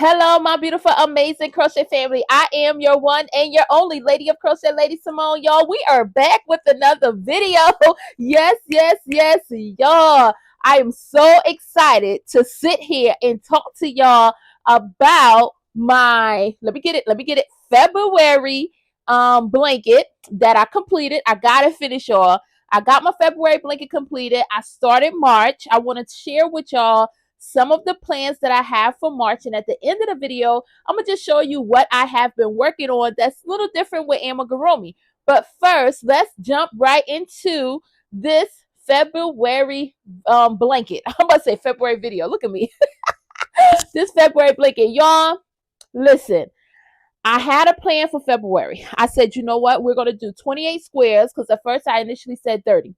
Hello, my beautiful, amazing crochet family. I am your one and your only Lady of Crochet, Lady-Samoan. Y'all, we are back with another video. Yes, yes, yes, y'all. I am so excited to sit here and talk to y'all about my, let me get it, February blanket that I completed. I got to finish, y'all. I got my February blanket completed. I started March. I want to share with y'all some of the plans that I have for March. And at the end of the video, I'm going to just show you what I have been working on that's a little different with Amigurumi. But first, let's jump right into this February blanket. I'm about to say February video. Look at me. This February blanket. Y'all, listen. I had a plan for February. I said, you know what? We're going to do 28 squares because at first I initially said 30.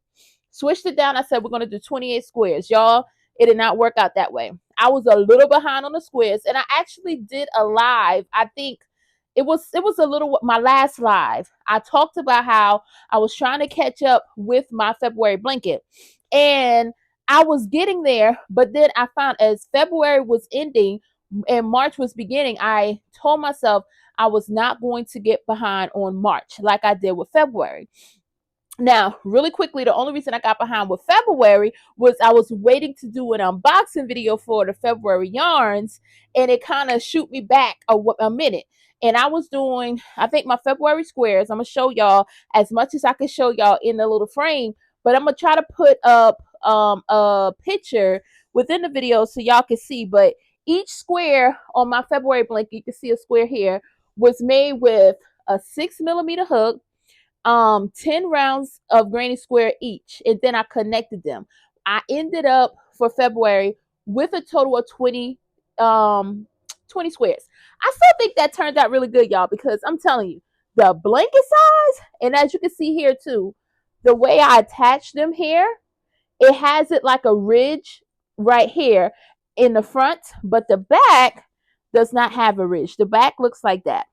Switched it down. I said, we're going to do 28 squares. Y'all, it did not work out that way. I was a little behind on the squares, and I actually did a live. I think it was a little, my last live. I talked about how I was trying to catch up with my February blanket, and I was getting there, but then I found as February was ending and March was beginning, I told myself I was not going to get behind on March like I did with February. Now, really quickly, the only reason I got behind with February was I was waiting to do an unboxing video for the February yarns, and it kind of shoot me back a minute. And I was doing, I think, my February squares. I'm going to show y'all as much as I can show y'all in the little frame, but I'm going to try to put up a picture within the video so y'all can see. But each square on my February blanket, you can see a square here, was made with a 6mm hook, 10 rounds of granny square each, and then I connected them. I ended up for February with a total of 20 squares. I still think that turned out really good, y'all, because I'm telling you, the blanket size, and as you can see here too, the way I attached them here, it has it like a ridge right here in the front, but the back does not have a ridge. The back looks like that.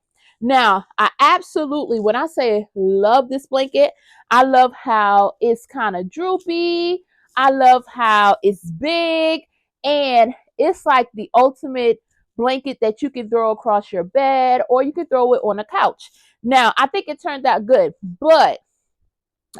Now, I absolutely, when I say love this blanket, I love how it's kind of droopy. I love how it's big, and it's like the ultimate blanket that you can throw across your bed or you can throw it on a couch. Now, I think it turned out good, but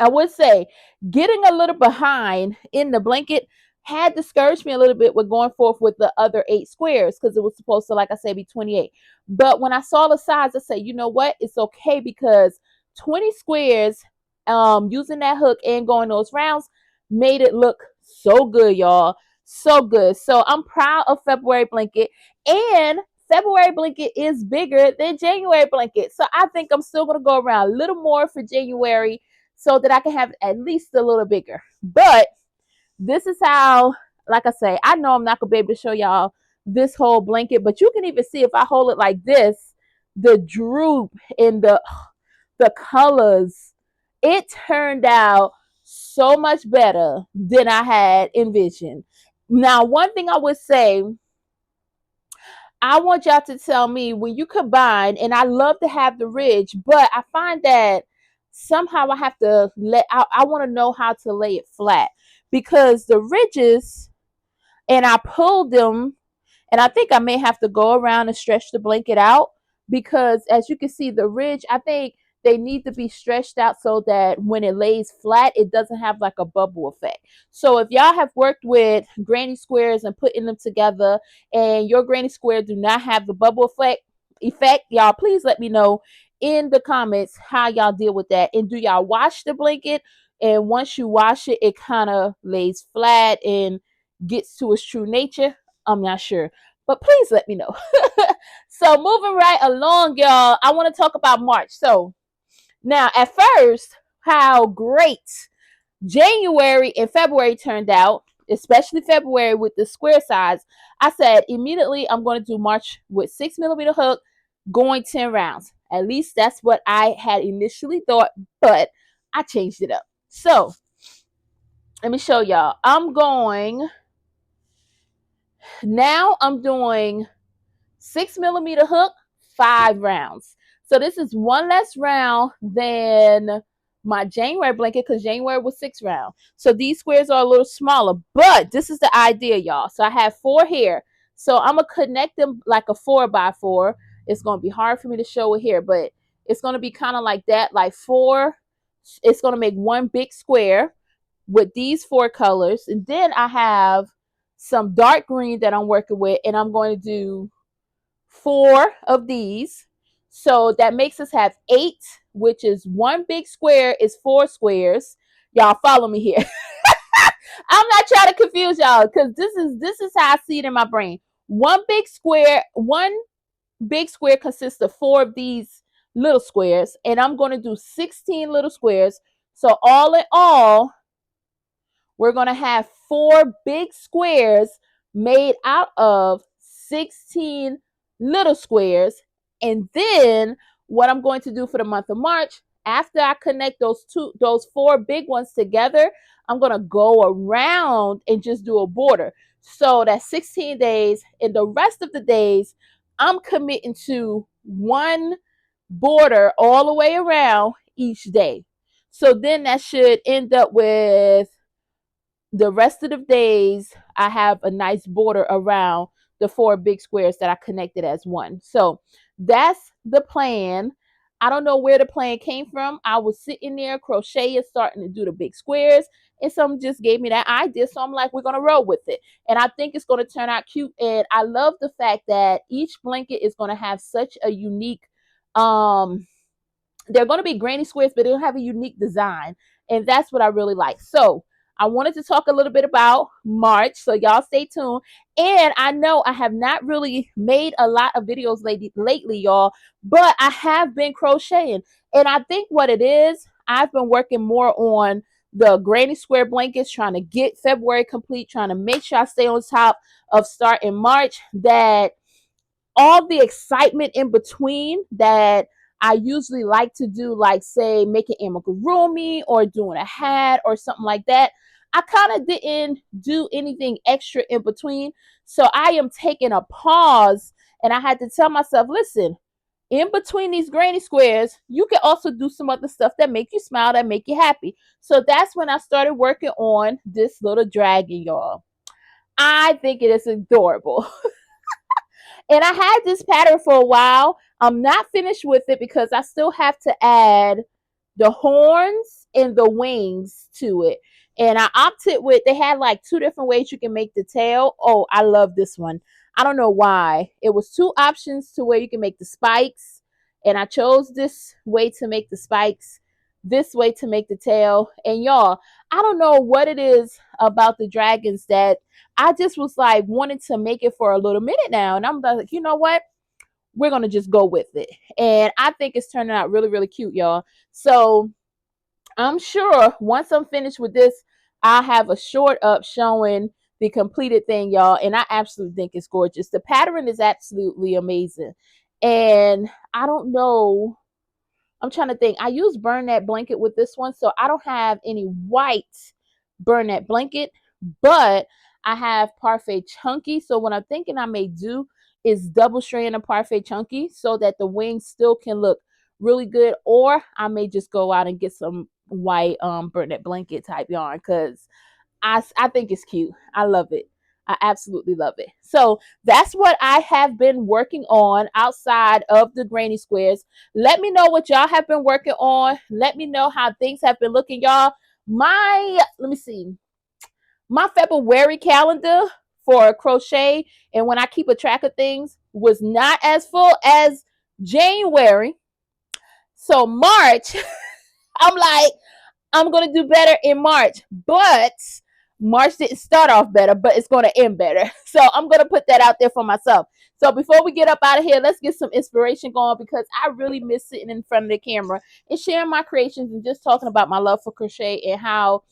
I would say getting a little behind in the blanket had discouraged me a little bit with going forth with the other 8 squares because it was supposed to, like I said, be 28. But when I saw the size, I said, you know what? It's okay because 20 squares, using that hook and going those rounds made it look so good, y'all. So good. So I'm proud of February blanket, and February blanket is bigger than January blanket. So I think I'm still going to go around a little more for January so that I can have at least a little bigger. But this is how, like I say, I know I'm not going to be able to show y'all this whole blanket, but you can even see if I hold it like this, the droop and the colors, it turned out so much better than I had envisioned. Now, one thing I would say, I want y'all to tell me when you combine, and I love to have the ridge, but I find that somehow I have to I want to know how to lay it flat because the ridges, and I pulled them, and I think I may have to go around and stretch the blanket out because as you can see, the ridge, I think they need to be stretched out so that when it lays flat, it doesn't have like a bubble effect. So if y'all have worked with granny squares and putting them together and your granny square do not have the bubble effect, y'all please let me know in the comments how y'all deal with that. And do y'all wash the blanket? And once you wash it, it kind of lays flat and gets to its true nature. I'm not sure, but please let me know. So moving right along, y'all, I want to talk about March. So now at first, how great January and February turned out, especially February with the square size. I said immediately I'm going to do March with 6mm hook, going 10 rounds. At least that's what I had initially thought, but I changed it up. So let me show y'all. I'm doing 6mm hook, 5 rounds. So this is one less round than my January blanket because January was 6 rounds. So these squares are a little smaller, but this is the idea, y'all. So I have 4 here. So I'm gonna connect them like a 4x4. It's gonna be hard for me to show it here, but it's gonna be kind of like that, like four. It's gonna make one big square with these four colors, and then I have some dark green that I'm working with, and I'm going to do four of these. So that makes us have eight, which is one big square is four squares. Y'all follow me here. I'm not trying to confuse y'all because this is how I see it in my brain. One big square consists of four of these little squares, and I'm going to do 16 little squares. So all in all, we're going to have four big squares made out of 16 little squares. And then what I'm going to do for the month of March, after I connect those four big ones together, I'm going to go around and just do a border. So that's 16 days. And the rest of the days, I'm committing to one border all the way around each day. So then that should end up with the rest of the days I have a nice border around the four big squares that I connected as one. So that's the plan. I don't know where the plan came from. I was sitting there crocheting, starting to do the big squares, and someone just gave me that idea. So I'm like, we're gonna roll with it. And I think it's gonna turn out cute. And I love the fact that each blanket is gonna have such a unique they're going to be granny squares, but it'll have a unique design. And that's what I really like. So I wanted to talk a little bit about March. So y'all stay tuned. And I know I have not really made a lot of videos lately, y'all, but I have been crocheting. And I think what it is, I've been working more on the granny square blankets, trying to get February complete, trying to make sure I stay on top of starting March, that all the excitement in between that I usually like to do, like say making amigurumi or doing a hat or something like that, I kind of didn't do anything extra in between. So I am taking a pause, and I had to tell myself, listen, in between these granny squares, you can also do some other stuff that make you smile, that make you happy. So that's when I started working on this little dragon, y'all. I think it is adorable. And I had this pattern for a while. I'm not finished with it because I still have to add the horns and the wings to it. And I opted with, they had like two different ways you can make the tail. Oh, I love this one. I don't know why. It was two options to where you can make the spikes. And I chose this way to make the spikes, this way to make the tail. And y'all, I don't know what it is about the dragons that I just was like wanting to make it for a little minute now. And I'm like, you know what? We're going to just go with it. And I think it's turning out really, really cute, y'all. So I'm sure once I'm finished with this, I'll have a short up showing the completed thing, y'all. And I absolutely think it's gorgeous. The pattern is absolutely amazing. And I don't know, I'm trying to think. I use burn that blanket with this one, so I don't have any white burn that blanket, but I have parfait chunky. So what I'm thinking I may do is double strand a parfait chunky so that the wings still can look really good, or I may just go out and get some white burn that blanket type yarn because I think it's cute. I love it. I absolutely love it. So that's what I have been working on outside of the granny squares. Let me know what y'all have been working on. Let me know how things have been looking, y'all. Let me see. My February calendar for crochet and when I keep a track of things was not as full as January. So March, I'm like, I'm going to do better in March, but March didn't start off better, but it's going to end better. So I'm going to put that out there for myself. So before we get up out of here, let's get some inspiration going because I really miss sitting in front of the camera and sharing my creations and just talking about my love for crochet and how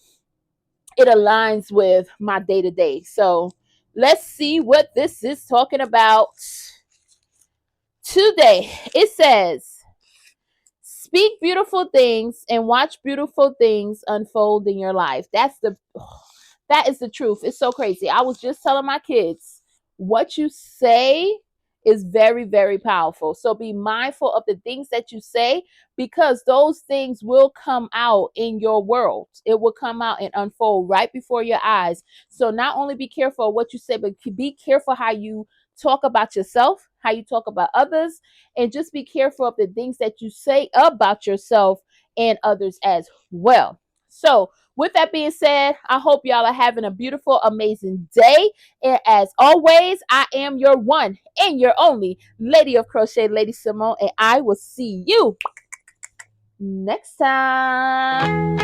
it aligns with my day to day. So let's see what this is talking about today. It says, speak beautiful things and watch beautiful things unfold in your life. That is the truth. It's so crazy. I was just telling my kids, what you say is very, very powerful. So be mindful of the things that you say because those things will come out in your world. It will come out and unfold right before your eyes. So not only be careful of what you say, but be careful how you talk about yourself, how you talk about others, and just be careful of the things that you say about yourself and others as well. So, with that being said, I hope y'all are having a beautiful, amazing day. And as always, I am your one and your only Lady of Crochet, Lady Simone, and I will see you next time.